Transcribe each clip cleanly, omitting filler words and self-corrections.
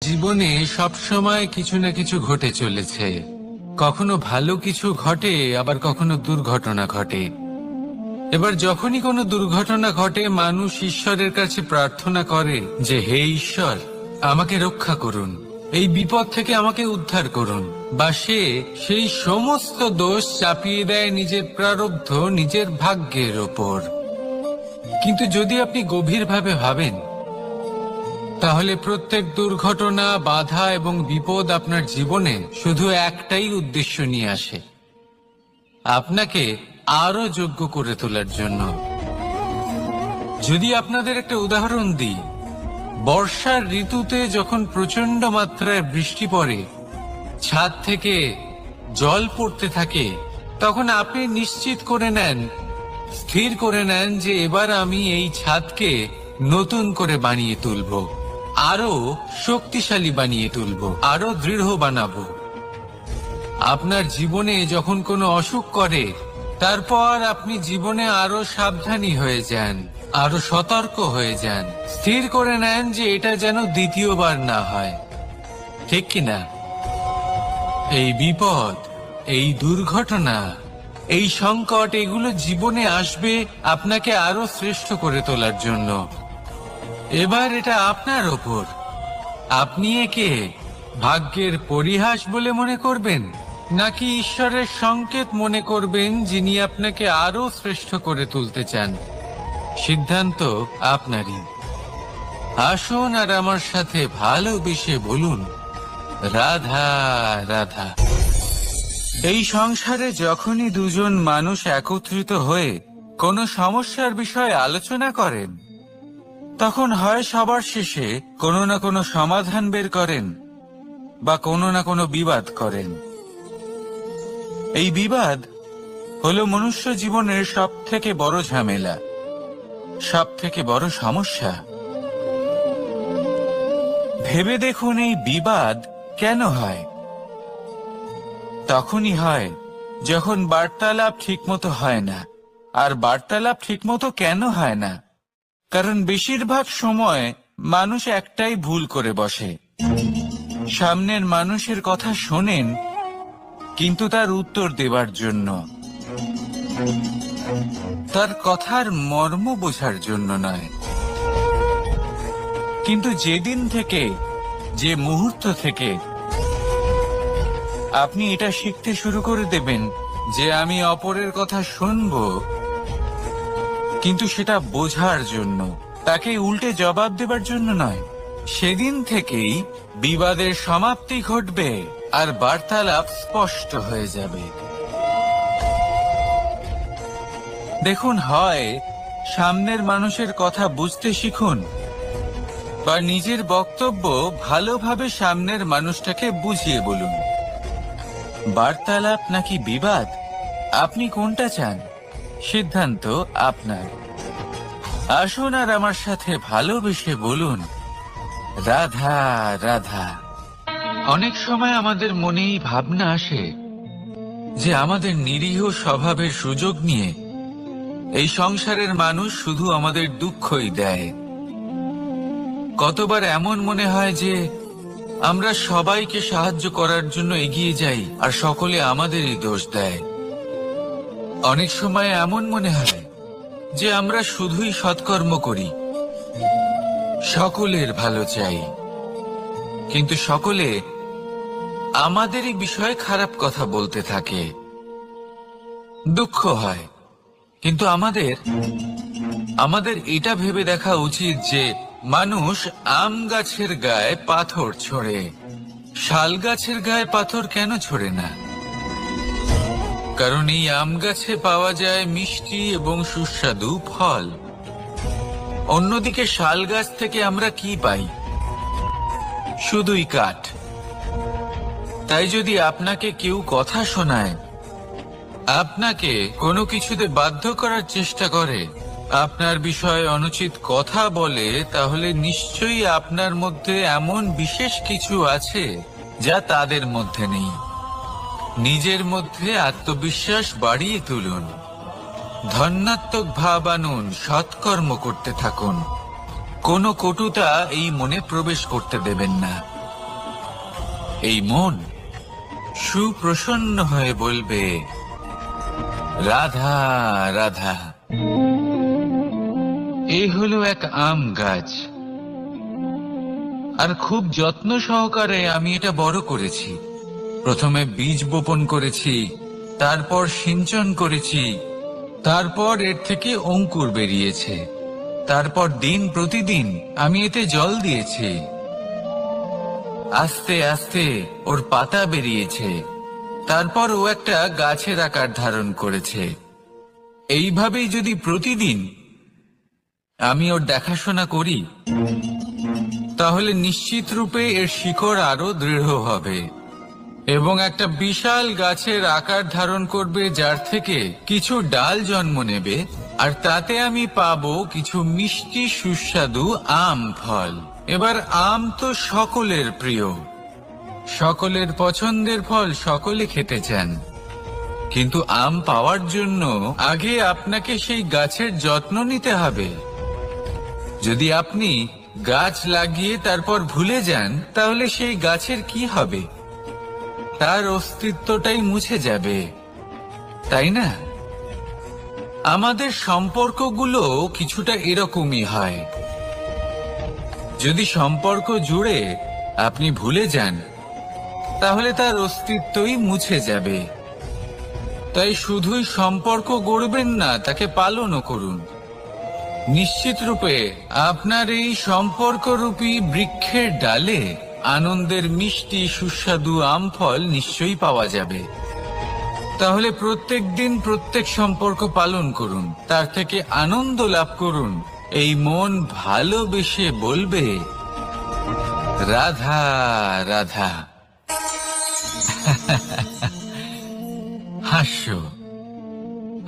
জীবনে সব সময় কিছু না কিছু ঘটে চলেছে। কখনো ভালো কিছু ঘটে, আবার কখনো দুর্ঘটনা ঘটে। এবার যখনই কোনো দুর্ঘটনা ঘটে, মানুষ ঈশ্বরের কাছে প্রার্থনা করে যে হে ঈশ্বর, আমাকে রক্ষা করুন, এই বিপদ থেকে আমাকে উদ্ধার করুন। বা সে সেই সমস্ত দোষ চাপিয়ে দেয় নিজের প্রারব্ধ, নিজের ভাগ্যের ওপর। কিন্তু যদি আপনি গভীরভাবে ভাবেন, তাহলে প্রত্যেক দুর্ঘটনা, বাধা এবং বিপদ আপনার জীবনে শুধু একটাই উদ্দেশ্য নিয়ে আসে, আপনাকে আরো যোগ্য করে তোলার জন্য। যদি আপনাদের একটা উদাহরণ দিই, বর্ষার ঋতুতে যখন প্রচন্ড মাত্রায় বৃষ্টি পড়ে, ছাদ থেকে জল পড়তে থাকে, তখন আপনি নিশ্চিত করে নেন, স্থির করে নেন যে এবার আমি এই ছাদকে নতুন করে বানিয়ে তুলব, আরো শক্তিশালী বানিয়ে তুলব, আরো দৃঢ় বানাবো। আপনার জীবনে যখন কোনো অসুখ করে, তারপর আপনি জীবনে আরো সাবধানী হয়ে যান, আরো সতর্ক হয়ে যান, স্থির করে নেন যে এটা যেন দ্বিতীয়বার না হয়, ঠিক কিনা? এই বিপদ, এই দুর্ঘটনা, এই সংকট, এগুলো জীবনে আসবে আপনাকে আরো শ্রেষ্ঠ করে তোলার জন্য। এবার এটা আপনার ওপর। আপনি একে ভাগ্যের পরিহাস বলে মনে করবেন, নাকি ঈশ্বরের সংকেত মনে করবেন, যিনি আপনাকে আরো শ্রেষ্ঠ করে তুলতে চান? সিদ্ধান্ত আপনারই। আসুন আর আমার সাথে ভালোবেসে বলুন, রাধা রাধা। এই সংসারে যখনই দুজন মানুষ একত্রিত হয়ে কোনো সমস্যার বিষয়ে আলোচনা করেন, তখন হয় সবার শেষে কোনো না কোনো সমাধান বের করেন, বা কোনো না কোনো বিবাদ করেন। এই বিবাদ হলো মনুষ্য জীবনের সব থেকে বড় ঝামেলা, সব থেকে বড় সমস্যা। ভেবে দেখুন, এই বিবাদ কেন হয়? তখনই হয় যখন বার্তালাপ ঠিকমতো হয় না। আর বার্তালাপ ঠিকমতো কেন হয় না? কারণ বেশিরভাগ সময় মানুষ একটাই ভুল করে বসে। সামনের মানুষের কথা শোনেন, কিন্তু তার উত্তর দেবার জন্য, তার কথার মর্ম বোঝার জন্য নয়। কিন্তু যেদিন থেকে, যে মুহূর্ত থেকে আপনি এটা শিখতে শুরু করে দেবেন যে আমি অপরের কথা শুনব, কিন্তু সেটা বোঝার জন্য, তাকে উল্টে জবাব দেবার জন্য নয়, সেদিন থেকেই বিবাদের সমাপ্তি ঘটবে আর বার্তালাপ স্পষ্ট হয়ে যাবে। দেখুন, হয় সামনের মানুষের কথা বুঝতে শিখুন, বা নিজের বক্তব্য ভালোভাবে সামনের মানুষটাকে বুঝিয়ে বলুন। বার্তালাপ নাকি বিবাদ, আপনি কোনটা চান? সিদ্ধান্ত আপনার। আসুন আর আমার সাথে ভালোবেসে বলুন, রাধা রাধা। অনেক সময় আমাদের মনেই ভাবনা আসে যে আমাদের নিরীহ স্বভাবের সুযোগ নিয়ে এই সংসারের মানুষ শুধু আমাদের দুঃখই দেয়। কতবার এমন মনে হয় যে আমরা সবাইকে সাহায্য করার জন্য এগিয়ে যাই আর সকলে আমাদেরই দোষ দেয়। অনেক সময় এমন মনে হয় যে আমরা শুধুই সৎকর্ম করি, সকলের ভালো চাই, কিন্তু সকলে আমাদেরই বিষয়ে খারাপ কথা বলতে থাকে। দুঃখ হয়, কিন্তু আমাদের এটা ভেবে দেখা উচিত যে মানুষ আম গাছের গায়ে পাথর ছোড়ে, শাল গাছের গায়ে পাথর কেন ছোড়ে না? কারণ এই আম গাছে পাওয়া যায় মিষ্টি এবং সুস্বাদু ফল। অন্যদিকে শাল গাছ থেকে আমরা কি পাই? শুধুই কাঠ। তাই যদি আপনাকে কেউ কথা শোনায়, আপনাকে কোনো কিছুতে বাধ্য করার চেষ্টা করে, আপনার বিষয়ে অনুচিত কথা বলে, তাহলে নিশ্চয়ই আপনার মধ্যে এমন বিশেষ কিছু আছে যা তাদের মধ্যে নেই। নিজের মধ্যে আত্মবিশ্বাস বাড়িয়ে তুলুন, ধন্যাত্মক ভাব আনুন, সৎকর্ম করতে থাকুন। কোনো কটুতা এই মনে প্রবেশ করতে দেবেন না। এই মন সুপ্রসন্ন হয়ে বলবে, রাধা রাধা। এই হলো এক আম গাছ, আর খুব যত্ন সহকারে আমি এটা বড় করেছি। প্রথমে বীজ বপন করেছি, তারপর সিঞ্চন করেছি, তারপর এর থেকে অঙ্কুর বেরিয়েছে, তারপর দিন প্রতিদিন আমি এতে জল দিয়েছি। আস্তে আস্তে ওর পাতা বেরিয়েছে, তারপর ও একটা গাছের আকার ধারণ করেছে। এইভাবেই যদি প্রতিদিন আমি ওর দেখাশোনা করি, তাহলে নিশ্চিত রূপে এর শিকড় আরো দৃঢ় হবে এবং একটা বিশাল গাছের আকার ধারণ করবে, যার থেকে কিছু ডাল জন্ম নেবে, আর তাতে আমি পাবো কিছু মিষ্টি সুস্বাদু আম ফল। এবার আম তো সকলের প্রিয়, সকলের পছন্দের ফল, সকলে খেতে চান। কিন্তু আম পাওয়ার জন্য আগে আপনাকে সেই গাছের যত্ন নিতে হবে। যদি আপনি গাছ লাগিয়ে তারপর ভুলে যান, তাহলে সেই গাছের কি হবে? তার অস্তিত্বটাই মুছে যাবে, তাই না? আমাদের সম্পর্কগুলো কিছুটা এরকমই হয়। যদি সম্পর্ক জুড়ে আপনি ভুলে যান, তাহলে তার অস্তিত্বই মুছে যাবে। তাই শুধুই সম্পর্ক গড়বেন না, তাকে পালনও করুন। নিশ্চিত রূপে আপনার এই সম্পর্করূপী বৃক্ষের ডালে আনন্দের মিষ্টি সুস্বাদু আম ফল নিশ্চয়ই পাওয়া যাবে। তাহলে প্রত্যেক দিন প্রত্যেক সম্পর্ক পালন করুন, তার থেকে আনন্দ লাভ করুন। এই মন ভালোবেসে বলবে, রাধা রাধা। হাস্য,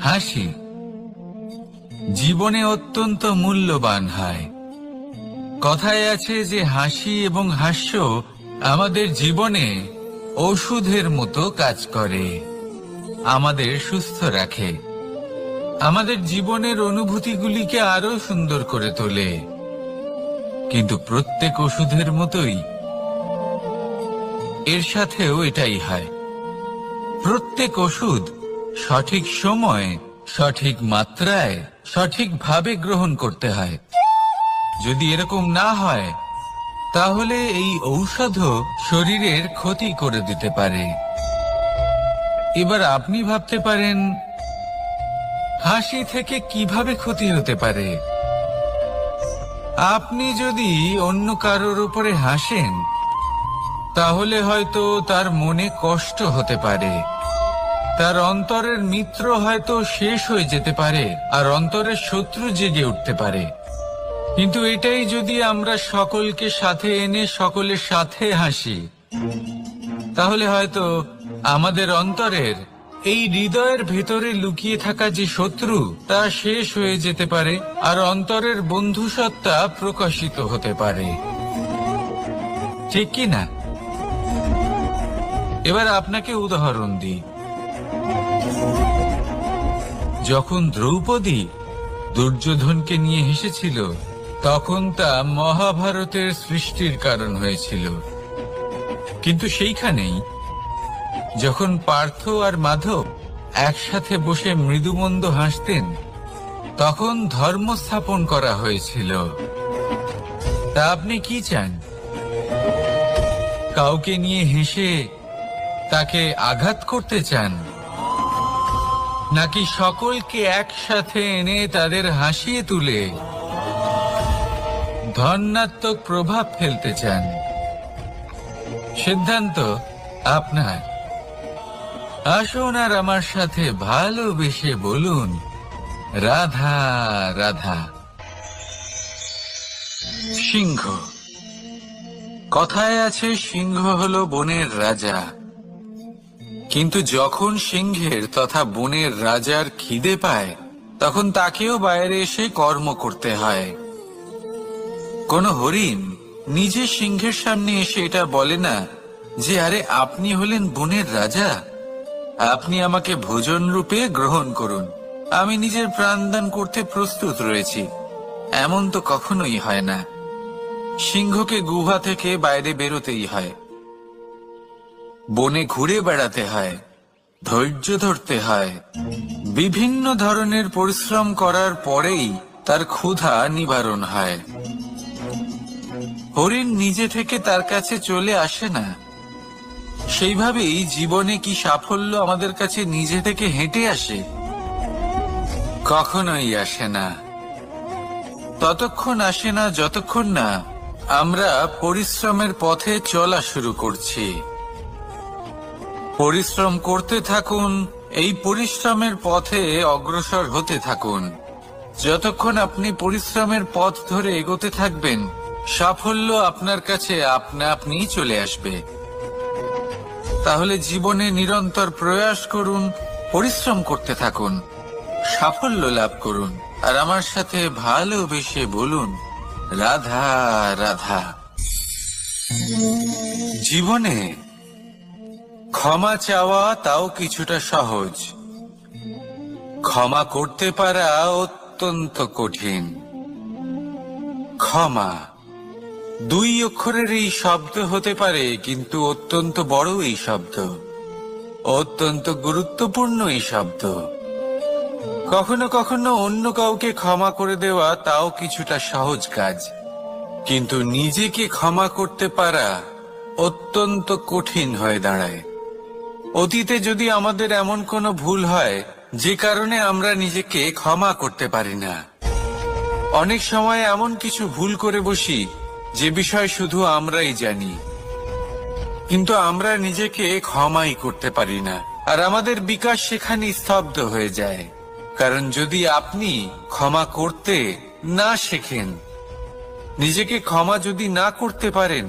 হাসি জীবনে অত্যন্ত মূল্যবান হয়। কথায় আছে যে হাসি এবং হাস্য আমাদের জীবনে ওষুধের মতো কাজ করে, আমাদের সুস্থ রাখে, আমাদের জীবনের অনুভূতিগুলিকে আরো সুন্দর করে তোলে। কিন্তু প্রত্যেক ওষুধের মতোই এর সাথেও এটাই হয়। প্রত্যেক ওষুধ সঠিক সময়, সঠিক মাত্রায়, সঠিকভাবে গ্রহণ করতে হয়। যদি এরকম না হয়, তাহলে এই ঔষধও শরীরের ক্ষতি করে দিতে পারে। এবার আপনি ভাবতে পারেন, হাসি থেকে কিভাবে ক্ষতি হতে পারে? আপনি যদি অন্য কারোর উপরে হাসেন, তাহলে হয়তো তার মনে কষ্ট হতে পারে, তার অন্তরের মিত্র হয়তো শেষ হয়ে যেতে পারে, আর অন্তরের শত্রু জেগে উঠতে পারে। কিন্তু এটাই যদি আমরা সকলকে সাথে এনে সকলের সাথে হাসি, তাহলে হয়তো আমাদের অন্তরের এই হৃদয়ের ভেতরে লুকিয়ে থাকা যে শত্রু, তা শেষ হয়ে যেতে পারে, আর অন্তরের বন্ধুসত্তা প্রকাশিত হতে পারে। ঠিক কি না? এবার আপনাকে উদাহরণ দিই। যখন দ্রৌপদী দুর্যোধনকে নিয়ে হেসেছিল, তখন তা মহাভারতের সৃষ্টির কারণ হয়েছিল। কিন্তু সেইখানেই যখন পার্থ আর মাধব একসাথে বসে মৃদুমন্দ হাসতেন, তখন ধর্ম স্থাপন করা হয়েছিল। তা আপনি কি চান? কাউকে নিয়ে হেসে তাকে আঘাত করতে চান, নাকি সকলকে একসাথে এনে তাদের হাসিয়ে তুলে ধনাত্মক প্রভাব ফেলতে চান? সিদ্ধান্ত আপনার। আসুন আর আমার সাথে ভালোবেসে বলুন, রাধা রাধা। সিংহ। কথায় আছে সিংহ হলো বনের রাজা, কিন্তু যখন সিংহের তথা বনের রাজার খিদে পায়, তখন তাকেও বাইরে এসে কর্ম করতে হয়। কোন হরিণ নিজে সিংহের সামনে এসে এটা বলে না যে, আরে আপনি হলেন বনের রাজা, আপনি আমাকে ভোজন রূপে গ্রহণ করুন, আমি নিজের প্রাণদান করতে প্রস্তুত রয়েছি। এমন তো কখনোই হয় না। সিংহকে গুহা থেকে বাইরে বেরোতেই হয়। বনে ঘুরে বেড়াতে হয়, ধৈর্য ধরতে হয়, বিভিন্ন ধরনের পরিশ্রম করার পরেই তার ক্ষুধা নিবারণ হয়। হরিণ নিজে থেকে তার কাছে চলে আসে না। সেইভাবেই জীবনে কি সাফল্য আমাদের কাছে নিজে থেকে হেঁটে আসে? কখনোই আসে না। ততক্ষণ আসে না যতক্ষণ না আমরা পরিশ্রমের পথে চলা শুরু করছি। পরিশ্রম করতে থাকুন, এই পরিশ্রমের পথে অগ্রসর হতে থাকুন। যতক্ষণ আপনি পরিশ্রমের পথ ধরে এগোতে থাকবেন, সাফল্য আপনার কাছে আপনা আপনিই চলে আসবে। তাহলে জীবনে নিরন্তর প্রয়াস করুন, পরিশ্রম করতে থাকুন, সাফল্য লাভ করুন, আর আমার সাথে ভালোবেসে বলুন, রাধা রাধা। জীবনে ক্ষমা চাওয়া তাও কিছুটা সহজ, ক্ষমা করতে পারা অত্যন্ত কঠিন। ক্ষমা 2 অক্ষরের এই শব্দ হতে পারে, কিন্তু অত্যন্ত বড় এই শব্দ, অত্যন্ত গুরুত্বপূর্ণ এই শব্দ। কখনো কখনো অন্য কাউকে ক্ষমা করে দেওয়া তাও কিছুটা সহজ কাজ, কিন্তু নিজেকে ক্ষমা করতে পারা অত্যন্ত কঠিন হয়ে দাঁড়ায়। অতীতে যদি আমাদের এমন কোনো ভুল হয় যে কারণে আমরা নিজেকে ক্ষমা করতে পারি না, অনেক সময় এমন কিছু ভুল করে বসি যে বিষয় শুধু আমরাই জানি, কিন্তু আমরা নিজেকে ক্ষমাই করতে পারি না, আর আমাদের বিকাশ সেখানে স্তব্ধ হয়ে যায়। কারণ যদি আপনি ক্ষমা করতে না শেখেন, নিজেকে ক্ষমা যদি না করতে পারেন,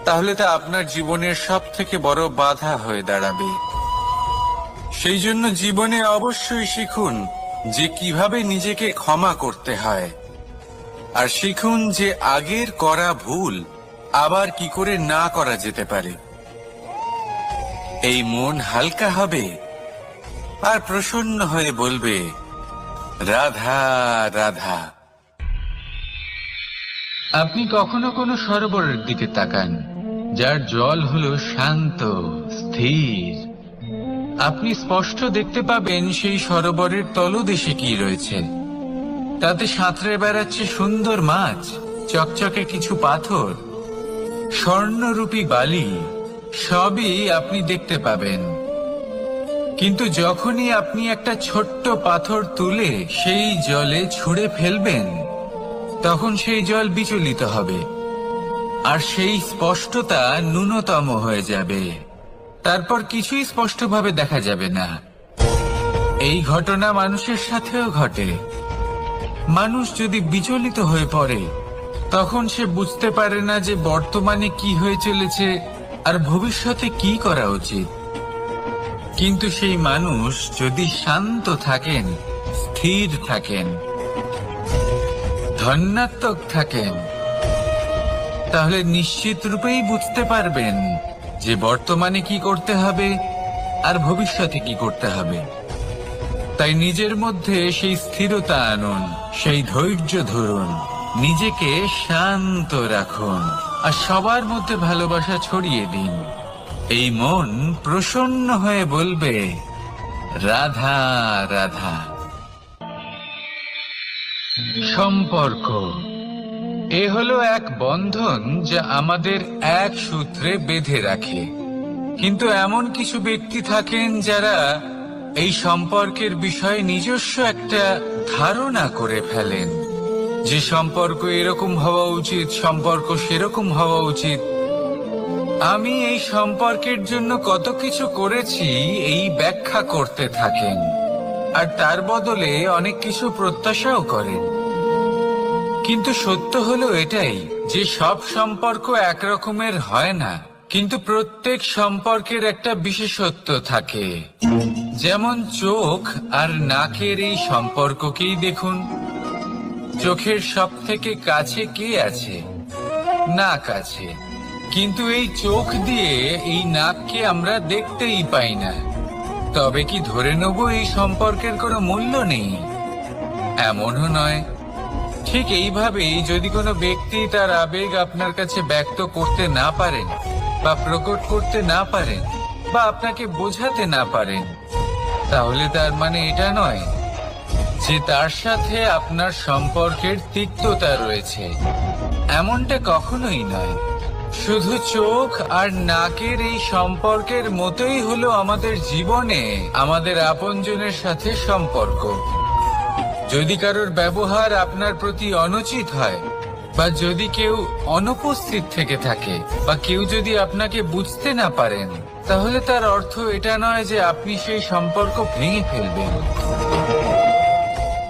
তাহলে তা আপনার জীবনের সবথেকে বড় বাধা হয়ে দাঁড়াবে। সেই জন্য জীবনে অবশ্যই শিখুন যে কিভাবে নিজেকে ক্ষমা করতে হয়, আর শিখুন যে আগের করা ভুল আবার কি করে না করা যেতে পারে। এই মন হালকা হবে আর প্রসন্ন হয়ে বলবে, রাধা রাধা। আপনি কখনো কোনো সরোবরের দিকে তাকান, যার জল হলো শান্ত, স্থির। আপনি স্পষ্ট দেখতে পাবেন সেই সরোবরের তলদেশে কি রয়েছে। তাতে সাঁতরে বেড়াচ্ছে সুন্দর মাছ, চকচকে কিছু পাথর, স্বর্ণরূপী বালি, সবই আপনি দেখতে পাবেন। কিন্তু যখনই আপনি একটা ছোট্ট পাথর তুলে সেই জলে ছুঁড়ে ফেলবেন, তখন সেই জল বিচলিত হবে, আর সেই স্পষ্টতা ন্যূনতম হয়ে যাবে। তারপর কিছুই স্পষ্টভাবে দেখা যাবে না। এই ঘটনা মানুষের সাথেও ঘটে। মানুষ যদি বিচলিত হয়ে পড়ে, তখন সে বুঝতে পারে না যে বর্তমানে কি হয়ে চলেছে আর ভবিষ্যতে কি করা উচিত। কিন্তু সেই মানুষ যদি শান্ত থাকেন, স্থির থাকেন, ধন্যাত্মক থাকেন, তাহলে নিশ্চিত রূপেই বুঝতে পারবেন যে বর্তমানে কি করতে হবে আর ভবিষ্যতে কি করতে হবে। তাই নিজের মধ্যে সেই স্থিরতা আনুন, সেই ধৈর্য ধরুন, নিজেকে শান্ত রাখুন, আর সবার মধ্যে ভালোবাসা ছড়িয়ে দিন। এই মন প্রসন্ন হয়ে বলবে, রাধা রাধা। সম্পর্ক এ হলো এক বন্ধন যা আমাদের এক সূত্রে বেঁধে রাখে। কিন্তু এমন কিছু ব্যক্তি থাকেন যারা এই সম্পর্কের বিষয়ে নিজস্ব একটা ধারণা করে ফেলেন, যে সম্পর্ক এরকম হওয়া উচিত, সম্পর্ক সেরকম হওয়া উচিত। আমি এই সম্পর্কের জন্য কত কিছু করেছি এই ব্যাখ্যা করতে থাকেন, আর তার বদলে অনেক কিছু প্রত্যাশাও করেন। কিন্তু সত্য হলো এটাই যে সব সম্পর্ক একরকমের হয় না, কিন্তু প্রত্যেক সম্পর্কের একটা বিশেষত্ব থাকে। যেমন চোখ আর নাকের এই সম্পর্ককেই দেখুন। চোখের সব থেকে কাছে কে আছে? নাক আছে, কিন্তু এই চোখ দিয়ে এই নাককে আমরা দেখতেই পাই না। তবে কি ধরে নেব এই সম্পর্কের কোনো মূল্য নেই? এমনও নয়। ঠিক এইভাবেই যদি কোনো ব্যক্তি তার আবেগ আপনার কাছে ব্যক্ত করতে না পারেন, বা প্রকট করতে না পারেন বা আপনাকে বোঝাতে না পারেন, তাহলে তার মানে এটা নয় যে তার সাথে আপনার সম্পর্কের তিক্ততা রয়েছে। এমনটা কখনোই নয়। শুধু চোখ আর নাকের এই সম্পর্কের মতোই হলো আমাদের জীবনে আমাদের আপনজনের সাথে সম্পর্ক। যদি কারোর ব্যবহার আপনার প্রতি অনুচিত হয়, বা যদি কেউ অনুপস্থিত থেকে থাকে, বা কেউ যদি আপনাকে বুঝতে না পারেন, তাহলে তার অর্থ এটা নয় যে আপনি সেই সম্পর্ক ভেঙে ফেলবেন।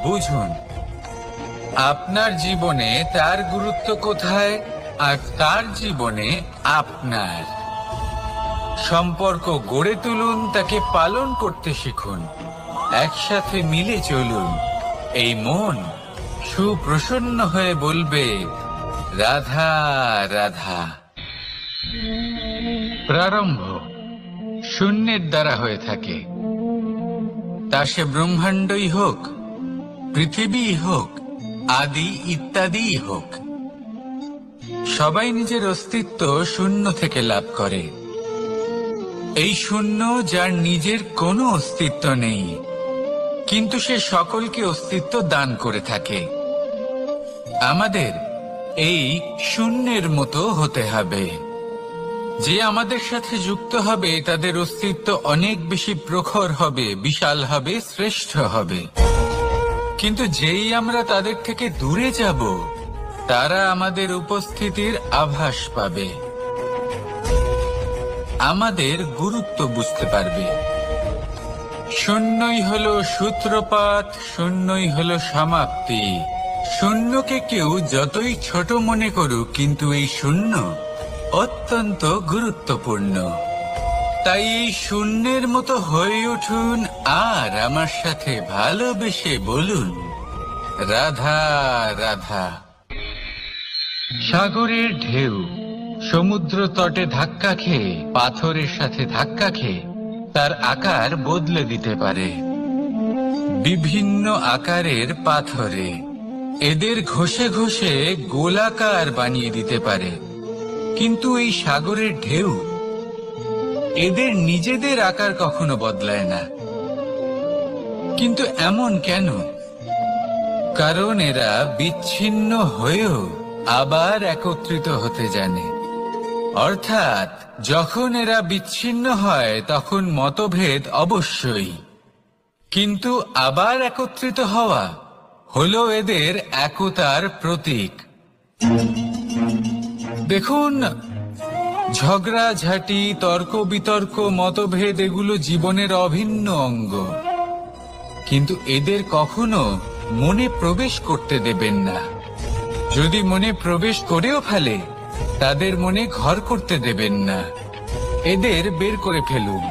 বুঝুন, আপনার জীবনে তার গুরুত্ব কোথায় আর তার জীবনে আপনার। সম্পর্ক গড়ে তুলুন, তাকে পালন করতে শিখুন, একসাথে মিলে চলুন। এই মন সুপ্রসন্ন হয়ে বলবে, রাধা রাধা। প্রারম্ভ শূন্যের দ্বারা হয়ে থাকে, তা সে ব্রহ্মাণ্ডই হোক, পৃথিবী হোক, আদি ইত্যাদি হোক। সবাই নিজের অস্তিত্ব শূন্য থেকে লাভ করে। এই শূন্য যার নিজের কোনো অস্তিত্ব নেই, কিন্তু সে সকলকে অস্তিত্ব দান করে থাকে। আমাদের এই শূন্যের মতো হতে হবে। যে আমাদের সাথে যুক্ত হবে তাদের অস্তিত্ব অনেক বেশি প্রখর হবে, বিশাল হবে, শ্রেষ্ঠ হবে। কিন্তু যেই আমরা তাদের থেকে দূরে যাব, তারা আমাদের উপস্থিতির আভাস পাবে, আমাদের গুরুত্ব বুঝতে পারবে। শূন্যই হলো সূত্রপাত, শূন্যই হলো সমাপ্তি। শূন্যকে কেউ যতই ছোট মনে করুক, কিন্তু এই শূন্য অত্যন্ত গুরুত্বপূর্ণ। তাই এই শূন্যের মতো হয়ে উঠুন আর আমার সাথে ভালোবেসে বলুন, রাধা রাধা। সাগরের ঢেউ সমুদ্র তটে ধাক্কা খেয়ে, পাথরের সাথে ধাক্কা খেয়ে তার আকার বদলে দিতে পারে। বিভিন্ন আকারের পাথরে এদের ঘষে ঘষে গোলাকার বানিয়ে দিতে পারে। কিন্তু এই সাগরের ঢেউ এদের নিজেদের আকার কখনো বদলায় না। কিন্তু এমন কেন? কারণ এরা বিচ্ছিন্ন হয়েও আবার একত্রিত হতে জানে। অর্থাৎ যখন এরা বিচ্ছিন্ন হয় তখন মতভেদ অবশ্যই, কিন্তু আবার একত্রিত হওয়া হলো এদের একতার প্রতীক। দেখুন, ঝগড়াঝাঁটি, তর্ক বিতর্ক, মতভেদ এগুলো জীবনের অভিন্ন অঙ্গ, কিন্তু এদের কখনো মনে প্রবেশ করতে দেবেন না। যদি মনে প্রবেশ করেও ফেলে, তাদের মনে ঘর করতে দেবেন না, এদের বের করে ফেলুন।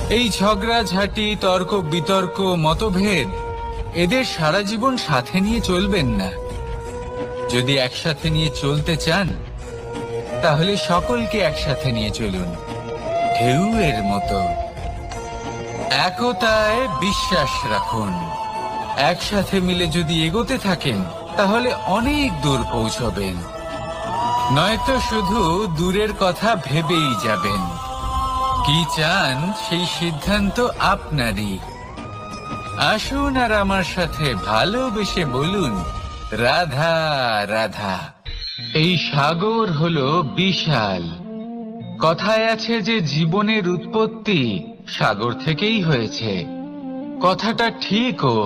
এই ঝগড়াঝাঁটি, তর্ক বিতর্ক, মতভেদ এদের সারা জীবন সাথে নিয়ে চলবেন না। যদি একসাথে নিয়ে চলতে চান, তাহলে সকলকে একসাথে নিয়ে চলুন, ঢেউয়ের মতো। একতায় বিশ্বাস রাখুন। একসাথে মিলে যদি এগোতে থাকেন, তাহলে অনেক দূর পৌঁছবেন। নয়তো শুধু দূরের কথা ভেবেই যাবেন। কি চান সেই সিদ্ধান্ত আপনারই। আসুন আর আমার সাথে ভালোবেসে বলুন, রাধা রাধা। এই সাগর হলো বিশাল। কথায় আছে যে জীবনের উৎপত্তি সাগর থেকেই হয়েছে। কথাটা ঠিকও।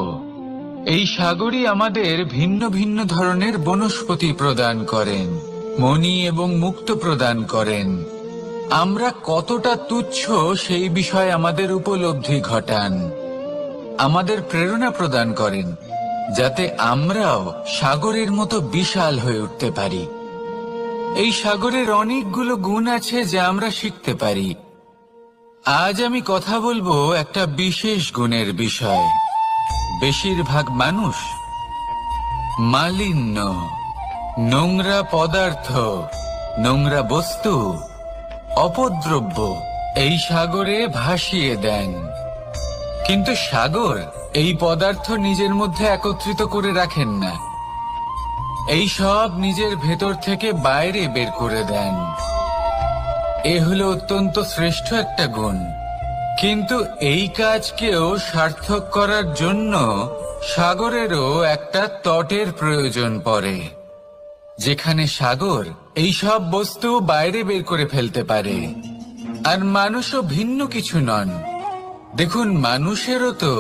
এই সাগরই আমাদের ভিন্ন ভিন্ন ধরনের বনস্পতি প্রদান করেন, মণি এবং মুক্ত প্রদান করেন। আমরা কতটা তুচ্ছ সেই বিষয়ে আমাদের উপলব্ধি ঘটান, আমাদের প্রেরণা প্রদান করেন, যাতে আমরাও সাগরের মতো বিশাল হয়ে উঠতে পারি। এই সাগরের অনেকগুলো গুণ আছে যা আমরা শিখতে পারি। আজ আমি কথা বলবো একটা বিশেষ গুণের বিষয়। বেশিরভাগ মানুষ মালিন্য, নোংরা পদার্থ, নোংরা বস্তু, অপদ্রব্য এই সাগরে ভাসিয়ে দেন। কিন্তু সাগর এই পদার্থ নিজের মধ্যে একত্রিত করে রাখেন না, এই সব নিজের ভেতর থেকে বাইরে বের করে দেন। এ হলো অত্যন্ত শ্রেষ্ঠ একটা গুণ। কিন্তু এই কাজকেও সার্থক করার জন্য সাগরেরও একটা তটের প্রয়োজন পড়ে, যেখানে সাগর এই সব বস্তু বাইরে বের করে ফেলতে পারে। আর মানুষও ভিন্ন কিছু নন। দেখুন, মানুষেরও তো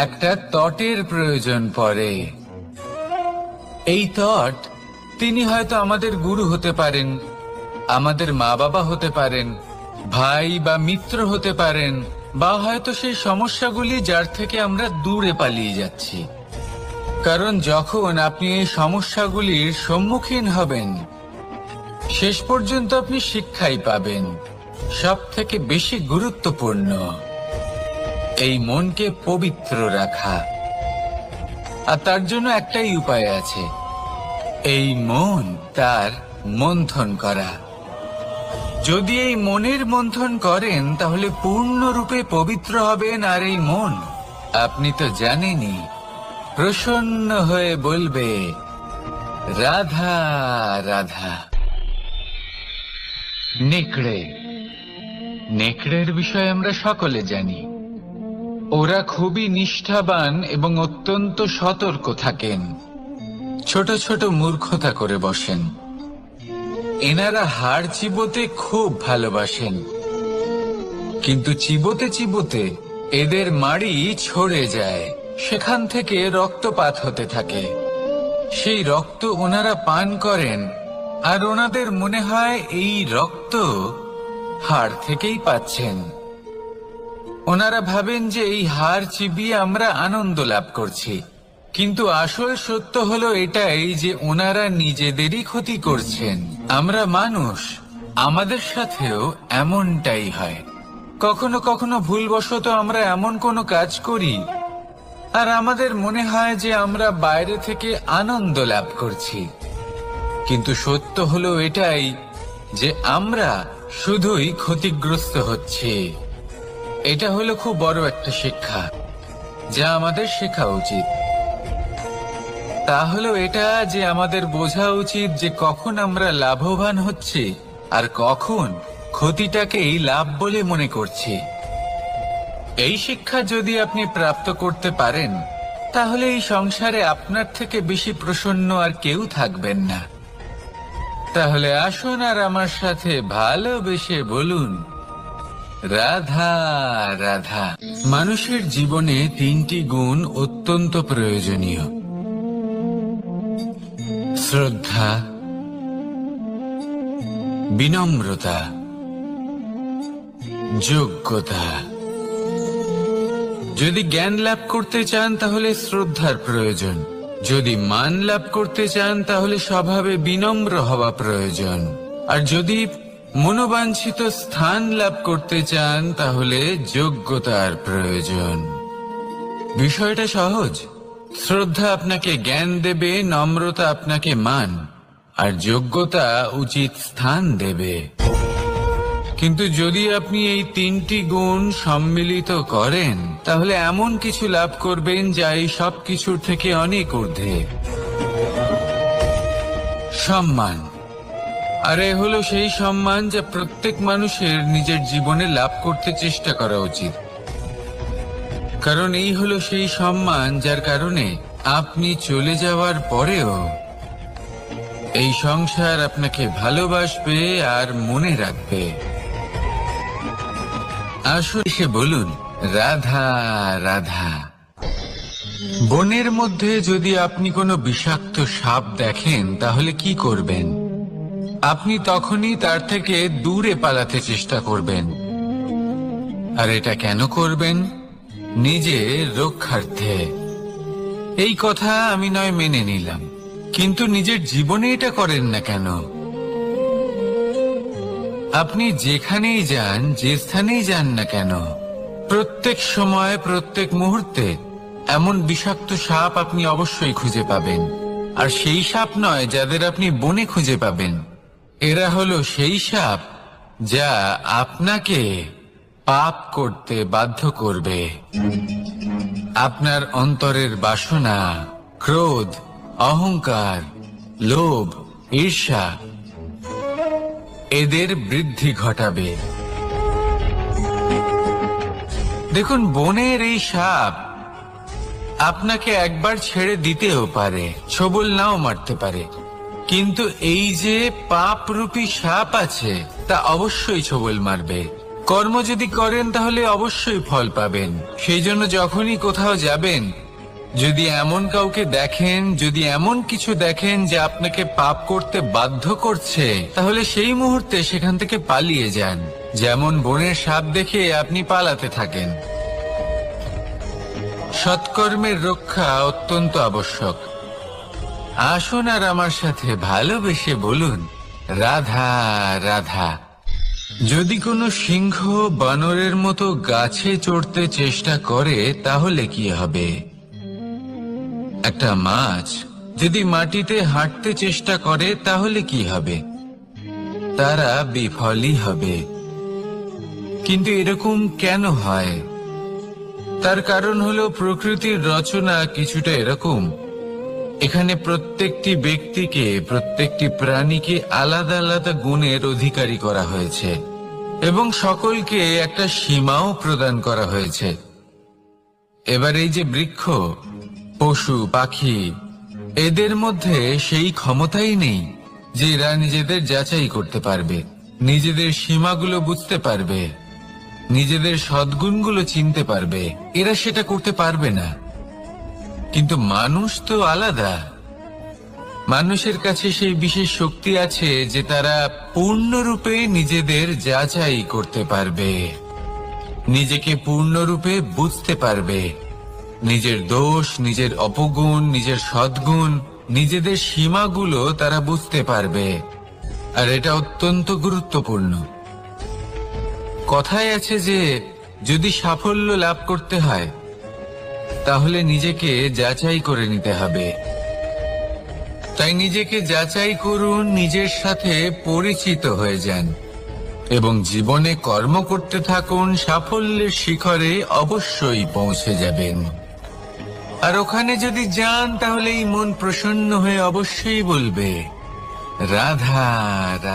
একটা তটের প্রয়োজন পড়ে। এই তট, তিনি হয়তো আমাদের গুরু হতে পারেন, আমাদের মা বাবা হতে পারেন, ভাই বা মিত্র হতে পারেন, বা হয়তো সেই সমস্যাগুলি যার থেকে আমরা দূরে পালিয়ে যাচ্ছি। কারণ যখন আপনি এই সমস্যাগুলির সম্মুখীন হবেন, শেষ পর্যন্ত আপনি শিক্ষাই পাবেন। সব থেকে বেশি গুরুত্বপূর্ণ এই মনকে পবিত্র রাখা। আর তার জন্য একটাই উপায় আছে, এই মন তার মন্থন করা। যদি এই মনের মন্থন করেন তাহলে পূর্ণরূপে পবিত্র হবেন। আর এই মন, আপনি তো জানেনই, প্রসন্ন হয়ে বলবে রাধা রাধা। নেকড়ে, নেকড়ের বিষয়ে আমরা সকলে জানি। ওরা খুবই নিষ্ঠাবান এবং অত্যন্ত সতর্ক থাকেন। ছোট ছোট মূর্খতা করে বসেন। এনারা হাড় চিবোতে খুব ভালোবাসেন, কিন্তু চিবোতে চিবোতে এদের মাড়ি ছড়ে যায়, সেখান থেকে রক্তপাত হতে থাকে। সেই রক্ত ওনারা পান করেন, আর ওনাদের মনে হয় এই রক্ত হাড় থেকেই পাচ্ছেন। ওনারা ভাবেন যে এই হাড় চিবিয়ে আমরা আনন্দ লাভ করছি, কিন্তু আসল সত্য হলো এটাই যে ওনারা নিজেদেরই ক্ষতি করছেন। আমরা মানুষ, আমাদের সাথেও এমনটাই হয়। কখনো কখনো ভুলবশত আমরা এমন কোনো কাজ করি, আর আমাদের মনে হয় যে আমরা বাইরে থেকে আনন্দ লাভ করছি, কিন্তু সত্য হলো এটাই যে আমরা শুধুই ক্ষতিগ্রস্ত হচ্ছি। এটা হলো খুব বড় একটা শিক্ষা, যা আমাদের শেখা উচিত। তা হলো এটা যে আমাদের বোঝা উচিত যে কখন আমরা লাভবান হচ্ছি আর কখন ক্ষতিটাকেই লাভ বলে মনে করছি। এই শিক্ষা যদি আপনি প্রাপ্ত করতে পারেন, তাহলে এই সংসারে আপনার থেকে বেশি প্রসন্ন আর কেউ থাকবেন না। তাহলে আসুন আর আমার সাথে ভালোবেসে বলুন রাধা রাধা। মানুষের জীবনে তিনটি গুণ অত্যন্ত প্রয়োজনীয়: শ্রদ্ধা, বিনম্রতা, যোগ্যতা। যদি জ্ঞান লাভ করতে চান তাহলে শ্রদ্ধার প্রয়োজন, যদি মান লাভ করতে চান তাহলে স্বভাবে বিনম্র হওয়া প্রয়োজন, আর যদি মনোবাঞ্ছিত স্থান লাভ করতে চান তাহলে যোগ্যতার প্রয়োজন। বিষয়টা সহজ। শ্রদ্ধা আপনাকে জ্ঞান দেবে, নম্রতা আপনাকে মান, আর যোগ্যতা উচিত স্থান দেবে। কিন্তু যদি আপনি এই তিনটি গুণ সম্মিলিত করেন, তাহলে এমন কিছু লাভ করবেন যা এই সব কিছুর থেকে অনেক ঊর্ধ্বে: সম্মান। আর এ হলো সেই সম্মান যা প্রত্যেক মানুষের নিজের জীবনে লাভ করতে চেষ্টা করা উচিত। কারণ এই হলো সেই সম্মান যার কারণে আপনি চলে যাওয়ার পরেও এই সংসার আপনাকে ভালোবাসবে আর মনে রাখবে। আসলে সে বলুন রাধা রাধা। বনের মধ্যে যদি আপনি কোনো বিষাক্ত সাপ দেখেন তাহলে কি করবেন? আপনি তখনই তার থেকে দূরে পালাতে চেষ্টা করবেন। আর এটা কেন করবেন? নিজের রক্ষার্থে। এই কথা আমি নয় মেনে নিলাম, কিন্তু নিজের জীবনে এটা করেন না কেন? আপনি যেখানেই যান, যে স্থানেই যান না কেন, প্রত্যেক সময় প্রত্যেক মুহূর্তে এমন বিষাক্ত সাপ আপনি অবশ্যই খুঁজে পাবেন। আর সেই সাপ নয় যাদের আপনি বনে খুঁজে পাবেন, এরা হলো সেই সাপ যা আপনাকে পাপ করতে বাধ্য করবে। আপনার অন্তরের বাসনা, ক্রোধ, অহংকার, লোভ, ঈর্ষা, এদের বৃদ্ধি ঘটাবে। দেখুন, বনের এই সাপ আপনাকে একবার ছেড়ে দিতেও পারে, ছোবল নাও মারতে পারে, কিন্তু এই যে পাপরূপী সাপ আছে তা অবশ্যই ছোবল মারবে। কর্ম যদি করেন তাহলে অবশ্যই ফল পাবেন। সেই জন্য যখনই কোথাও যাবেন, যদি এমন কাউকে দেখেন, যদি এমন কিছু দেখেন যে আপনাকে পাপ করতে বাধ্য করছে, তাহলে সেই মুহূর্তে সেখান থেকে পালিয়ে যান। যেমন বনের সাপ দেখে আপনি পালাতে থাকেন। সৎকর্মের রক্ষা অত্যন্ত আবশ্যক। আসুন আর আমার সাথে ভালোবেসে বলুন, রাধা রাধা। যদি কোনো সিংহ বানরের মতো গাছে চড়তে চেষ্টা করে তাহলে কি হবে? একটা মাছ যদি মাটিতে হাঁটতে চেষ্টা করে তাহলে কি হবে? তারা বিফলই হবে। কিন্তু এরকম কেন হয়? তার কারণ হলো প্রকৃতির রচনা কিছুটা এরকম। এখানে প্রত্যেকটি ব্যক্তিকে, প্রত্যেকটি প্রাণীকে আলাদা আলাদা গুণের অধিকারী করা হয়েছে এবং সকলকে একটা সীমাও প্রদান করা হয়েছে। এবার এই যে বৃক্ষ, পশু, পাখি, এদের মধ্যে সেই ক্ষমতাই নেই যে এরা নিজেদের যাচাই করতে পারবে, নিজেদের সীমাগুলো বুঝতে পারবে, নিজেদের সদ্গুণগুলো চিনতে পারবে। এরা সেটা করতে পারবে না। কিন্তু মানুষ তো আলাদা। মানুষের কাছে সেই বিশেষ শক্তি আছে যে তারা পূর্ণরূপে নিজেদের যাচাই করতে পারবে, নিজেকে পূর্ণরূপে বুঝতে পারবে, নিজের দোষ, নিজের অপগুণ, নিজের সদ্গুণ, নিজেদের সীমাগুলো তারা বুঝতে পারবে। আর এটা অত্যন্ত গুরুত্বপূর্ণ। কথায় আছে যে যদি সাফল্য লাভ করতে হয় তাহলে নিজেকে যাচাই করে নিতে হবে। তাই নিজেকে যাচাই করুন, নিজের সাথে পরিচিত হয়ে যান এবং জীবনে কর্ম করতে থাকুন। সাফল্যের শিখরে অবশ্যই পৌঁছে যাবেন। আর ওখানে যদি যান তাহলে এই মন প্রসন্ন হয়ে অবশ্যই বলবে, রাধা রাধা।